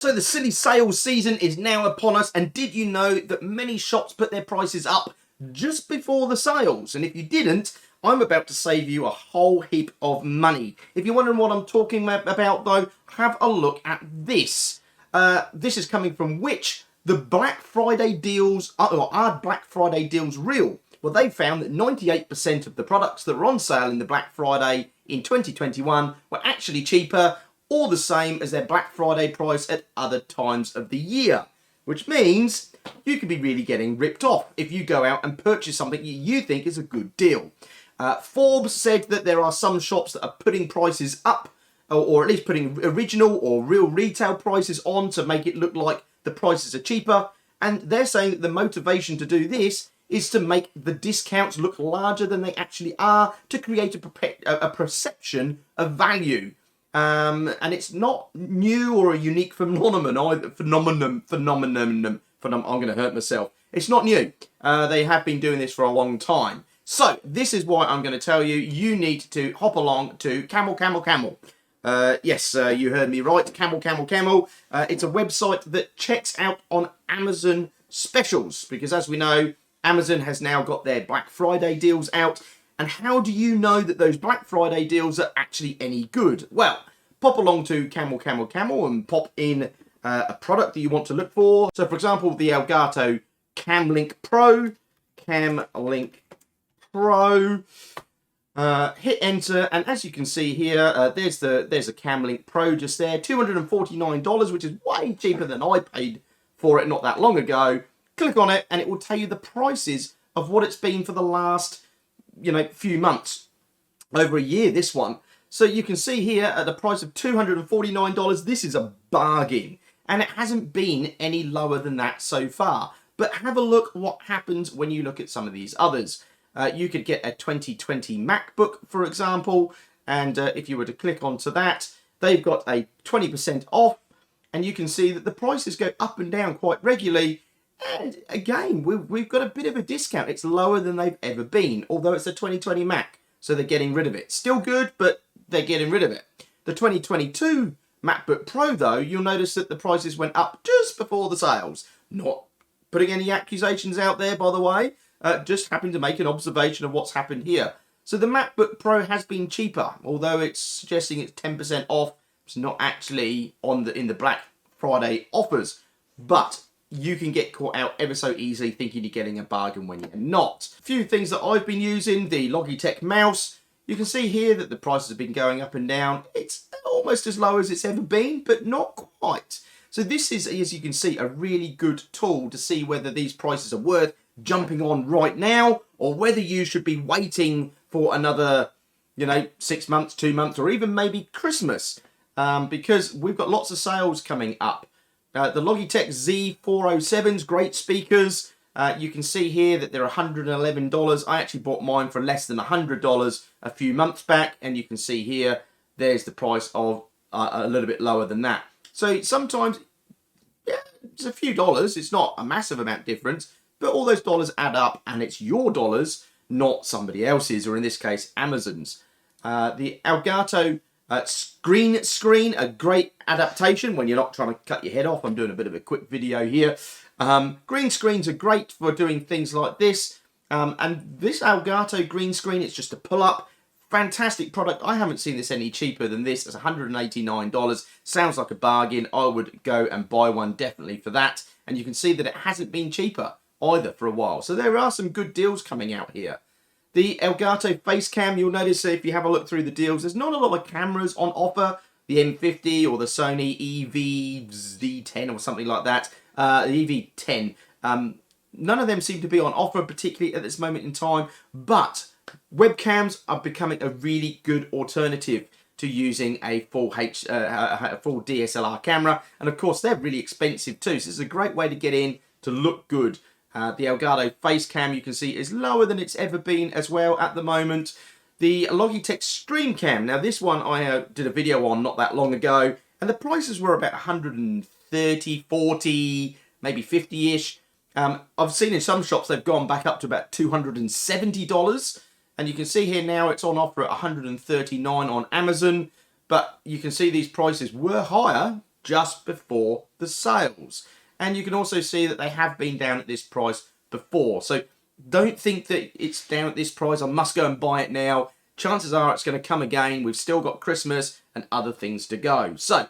So the silly sales season is now upon us, and did you know that many shops put their prices up just before the sales? And if you didn't, I'm about to save you a whole heap of money. If you're wondering what I'm talking about though, have a look at this. This is coming from Which? The Black Friday deals, are Black Friday deals real? Well, they found that 98% of the products that were on sale in the Black Friday in 2021 were actually cheaper or the same as their Black Friday price at other times of the year. Which means you could be really getting ripped off if you go out and purchase something you think is a good deal. Forbes said that there are some shops that are putting prices up, or at least putting original or real retail prices on to make it look like the prices are cheaper. And they're saying that the motivation to do this is to make the discounts look larger than they actually are, to create a perception of value. And it's not new or a unique phenomenon either. I'm going to hurt myself. It's not new. They have been doing this for a long time. So this is why I'm going to tell you, you need to hop along to Camel Camel Camel. Yes, you heard me right. Camel Camel Camel. It's a website that checks out on Amazon specials, because as we know, Amazon has now got their Black Friday deals out. And how do you know that those Black Friday deals are actually any good? Well, pop along to Camel Camel Camel and pop in a product that you want to look for. So, for example, the Elgato Cam Link Pro. Cam Link Pro. Hit enter, and as you can see here, there's a Cam Link Pro just there. $249, which is way cheaper than I paid for it not that long ago. Click on it, and it will tell you the prices of what it's been for the last few months, over a year, this one. So you can see here at the price of $249, this is a bargain, and it hasn't been any lower than that so far. But have a look what happens when you look at some of these others. You could get a 2020 MacBook, for example, and if you were to click onto that, they've got a 20% off, and you can see that the prices go up and down quite regularly. And again, we've got a bit of a discount. It's lower than they've ever been, although it's a 2020 Mac, so they're getting rid of it. Still good, but they're getting rid of it. The 2022 MacBook Pro, though, you'll notice that the prices went up just before the sales. Not putting any accusations out there, by the way. Just happened to make an observation of what's happened here. So the MacBook Pro has been cheaper, although it's suggesting it's 10% off. It's not actually in the Black Friday offers, but you can get caught out ever so easily thinking you're getting a bargain when you're not. A few things that I've been using, the Logitech mouse. You can see here that the prices have been going up and down. It's almost as low as it's ever been, but not quite. So this is, as you can see, a really good tool to see whether these prices are worth jumping on right now, or whether you should be waiting for another, 6 months, 2 months, or even maybe Christmas, because we've got lots of sales coming up. The Logitech Z407s, great speakers. You can see here that they're $111. I actually bought mine for less than $100 a few months back, and you can see here, there's the price of a little bit lower than that. So sometimes, yeah, it's a few dollars. It's not a massive amount difference, but all those dollars add up, and it's your dollars, not somebody else's, or in this case, Amazon's. The Elgato Green Screen, a great adaptation when you're not trying to cut your head off. I'm doing a bit of a quick video here. Green screens are great for doing things like this. And this Elgato Green Screen, it's just a pull-up. Fantastic product. I haven't seen this any cheaper than this. It's $189. Sounds like a bargain. I would go and buy one definitely for that. And you can see that it hasn't been cheaper either for a while. So there are some good deals coming out here. The Elgato Face Cam, you'll notice if you have a look through the deals, there's not a lot of cameras on offer. The M50 or the Sony EV-Z10 or something like that. The EV10. None of them seem to be on offer, particularly at this moment in time. But webcams are becoming a really good alternative to using a full DSLR camera. And of course, they're really expensive too. So it's a great way to get in to look good. The Elgato Face Cam, you can see, is lower than it's ever been as well at the moment. The Logitech Streamcam, now this one I did a video on not that long ago, and the prices were about 130, 40, maybe 50-ish. I've seen in some shops they've gone back up to about $270, and you can see here now it's on offer at $139 on Amazon, but you can see these prices were higher just before the sales. And you can also see that they have been down at this price before. So don't think that it's down at this price, I must go and buy it now. Chances are it's going to come again. We've still got Christmas and other things to go. So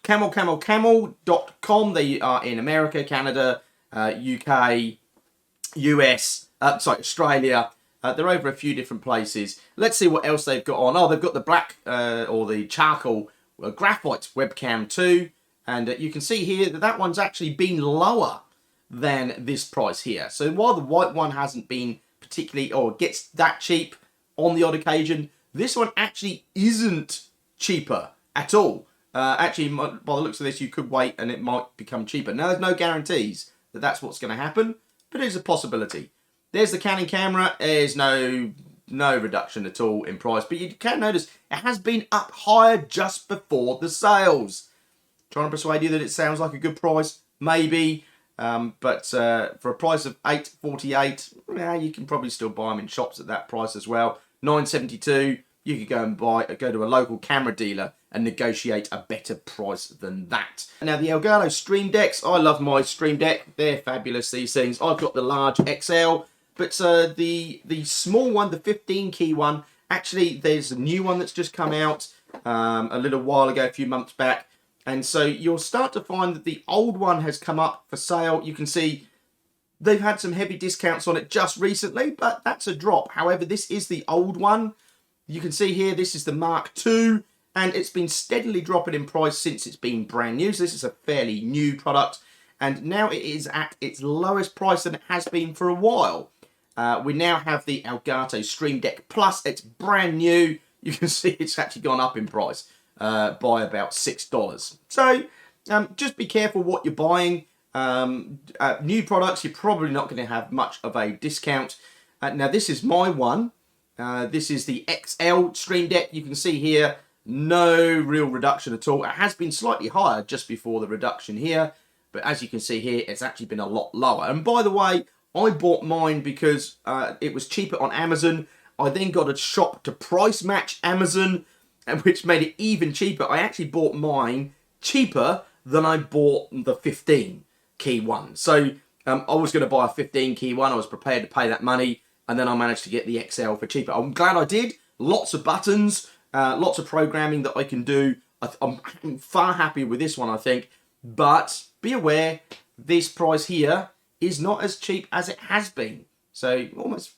camelcamelcamel.com. They are in America, Canada, UK, US, Australia. They're over a few different places. Let's see what else they've got on. Oh, they've got the black or the charcoal graphite webcam too. And you can see here that that one's actually been lower than this price here. So while the white one hasn't been particularly, or gets that cheap on the odd occasion, this one actually isn't cheaper at all. Actually, by the looks of this, you could wait and it might become cheaper. Now, there's no guarantees that that's what's going to happen, but it is a possibility. There's the Canon camera. There's no reduction at all in price, but you can notice it has been up higher just before the sales. Trying to persuade you that it sounds like a good price, maybe, but for a price of $8.48, yeah, you can probably still buy them in shops at that price as well. $9.72. You could go and go to a local camera dealer and negotiate a better price than that. Now, the Elgato Stream Decks, I love my Stream Deck. They're fabulous, these things. I've got the large XL, but the small one, the 15-key one, actually, there's a new one that's just come out a little while ago, a few months back. And so you'll start to find that the old one has come up for sale. You can see they've had some heavy discounts on it just recently, but that's a drop. However, this is the old one. You can see here, this is the Mark II, and it's been steadily dropping in price since it's been brand new. So this is a fairly new product, and now it is at its lowest price than it has been for a while. We now have the Elgato Stream Deck Plus. It's brand new. You can see it's actually gone up in price by about $6. So just be careful what you're buying. New products, you're probably not going to have much of a discount. Now, this is my one. This is the XL Stream Deck. You can see here, no real reduction at all. It has been slightly higher just before the reduction here, but as you can see here, it's actually been a lot lower. And by the way, I bought mine because it was cheaper on Amazon. I then got a shop to price match Amazon, which made it even cheaper. I actually bought mine cheaper than I bought the 15-key one. So I was going to buy a 15-key one. I was prepared to pay that money. And then I managed to get the XL for cheaper. I'm glad I did. Lots of buttons, lots of programming that I can do. I'm far happier with this one, I think. But be aware, this price here is not as cheap as it has been. So almost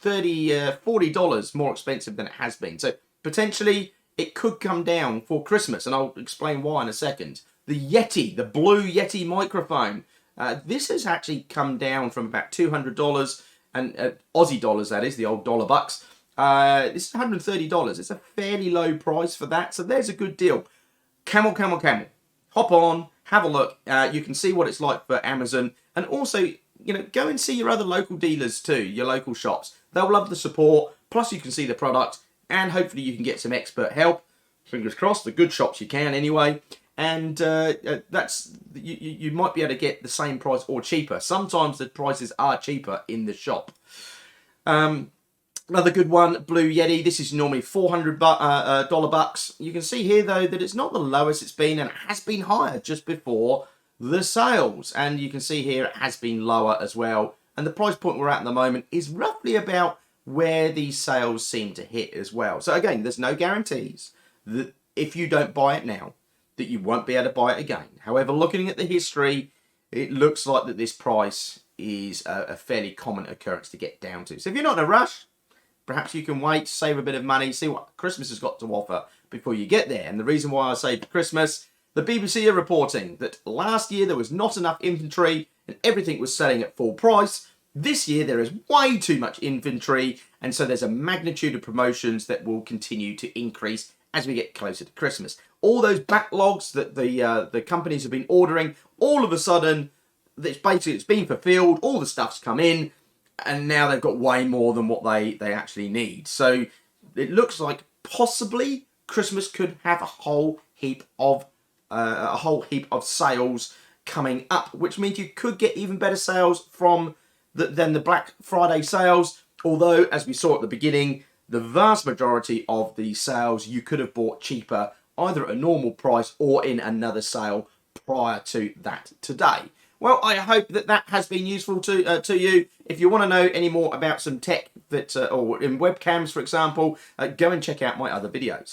$40 more expensive than it has been. So potentially it could come down for Christmas. And I'll explain why in a second. The Yeti, the blue Yeti microphone. This has actually come down from about $200 and Aussie dollars, that is, the old dollar bucks. This is $130. It's a fairly low price for that, so there's a good deal. Camel, Camel, Camel. Hop on, have a look. You can see what it's like for Amazon, and also, you know, go and see your other local dealers too, your local shops. They'll love the support. Plus, you can see the product, and hopefully, you can get some expert help. Fingers crossed, the good shops you can anyway. And that's you might be able to get the same price or cheaper. Sometimes the prices are cheaper in the shop. Another good one, Blue Yeti. This is normally $400 bucks. You can see here though that it's not the lowest it's been, and it has been higher just before the sales. And you can see here it has been lower as well. And the price point we're at the moment is roughly about where these sales seem to hit as well. So again, there's no guarantees that if you don't buy it now, that you won't be able to buy it again. However, looking at the history, it looks like that this price is a fairly common occurrence to get down to. So if you're not in a rush, perhaps you can wait, save a bit of money, see what Christmas has got to offer before you get there. And the reason why I say for Christmas, the BBC are reporting that last year there was not enough inventory and everything was selling at full price. This year there is way too much inventory, and so there's a magnitude of promotions that will continue to increase as we get closer to Christmas. All those backlogs that the companies have been ordering, all of a sudden, it's been fulfilled, all the stuff's come in, and now they've got way more than what they actually need. So it looks like possibly Christmas could have a whole heap of sales coming up, which means you could get even better sales than the Black Friday sales. Although, as we saw at the beginning, the vast majority of the sales you could have bought cheaper either at a normal price or in another sale prior to that today. Well, I hope that that has been useful to you. If you want to know any more about some tech that, or in webcams, for example, go and check out my other videos.